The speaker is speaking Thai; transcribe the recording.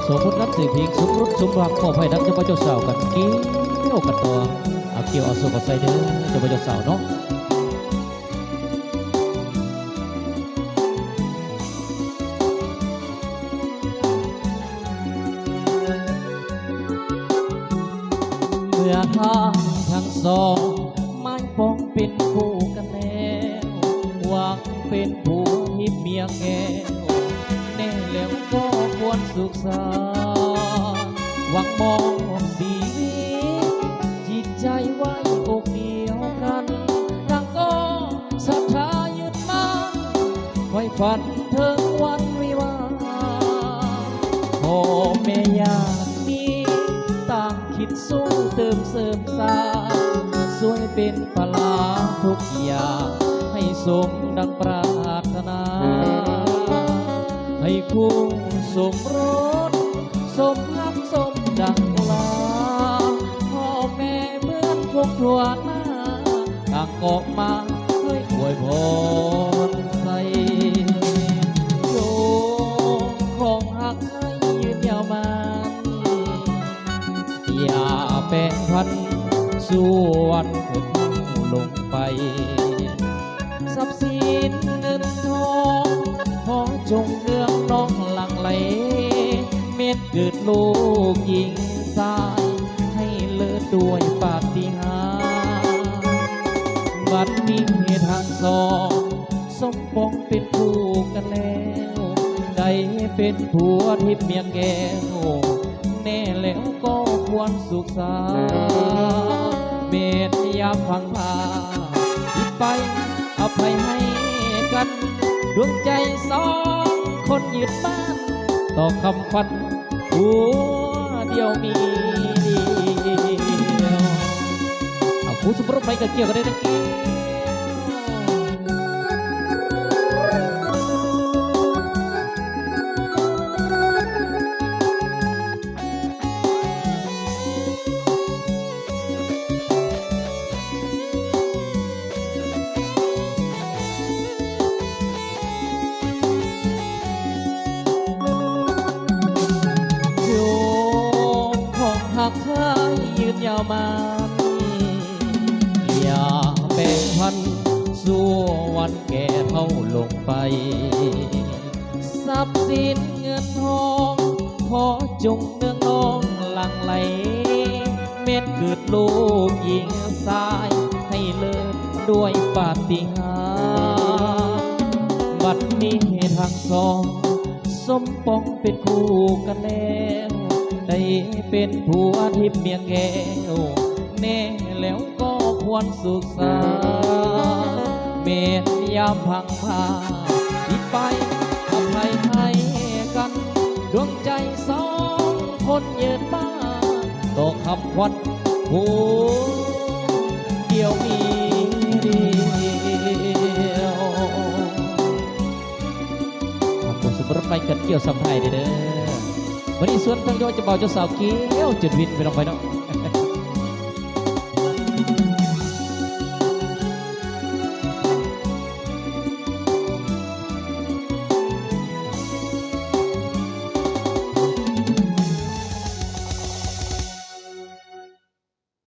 สมมุตินัดสื่อพิงสมรสสมรักขอให้นักเจ้าพ่อเจ้าสาวกันเกี่ยวกันตัวเอาเกี่ยวเอาสุกเอาใส่เด้อเจ้าพ่อเจ้าสาวเนาะเมื่อทางทั้งสองไม่ปองเป็นคู่กันแล้วหวังเป็นผัวที่เมียแก้วแน่แล้วก็ควรสุขสันต์หวังมองสีวิตจิตใจไว้อกเดียวกันดังก็ศรัทธายึดมั่นไว้ฝันถึงวันวิวาห์พ่อแม่ญาติมีต่างคิดสู้เติมเสริมสร้างสวยเป็นปลาทุกอย่างให้สมดังปรารถนาให้คู่สมรสสมรักสมดังลาพ่อแม่เหมือนพวกทั่วหน้าต่างออกมาให้อวยพรใส่โยงของหักให้ยืนยาวมันอย่าแปลงพันส่วนเถิดลงไปทรัพย์สินเงินทองขอจงเรื่องน้องหลังไหลเม็ดเกิดลูกหญิงสายให้เลิศด้วยปาฏิหาริย์บัดนี้ทางสองสมปองเป็นคู่กันแล้วได้เป็นผัวทิพย์เมียแก้วแน่แล้วก็ควรสุขสันต์เมตยาพังพาคิดไปอภัยให้กันดวงใจสองคนยึดบ้านต่อคำฟันหัวเดียวมีเดียวเอาผู้สมรสไปกันเกี่ยวกันได้ตะกี้หักให้ยืนยาวมันอย่าแบ่งพันสู่วันแก่เท่าลงไปทรัพย์สินเงินทองขอจงเนืองน้องหลังไหลเม็ดเกิดลูกหญิงสายให้เลิศด้วยปาฏิหาริย์บัดนี้ทางสองสมปองเป็นคู่กันแล้วได้เป็นผัวทิพย์เมียแก้วแน่แล้วก็ควรสุขสันต์เมตยามพังพาที่ไปอภัยให้กันดวงใจสองคนเยืนบ้าต่อคำวันหัวเดียวมีเดียวขอบคุณสมรสไปกันเกี่ยวสัมภัยเด้อวันนี้ส่วนทั้งโยจะเบาจะสาวเกี้ยวจุดวินไปลงไปเนาะ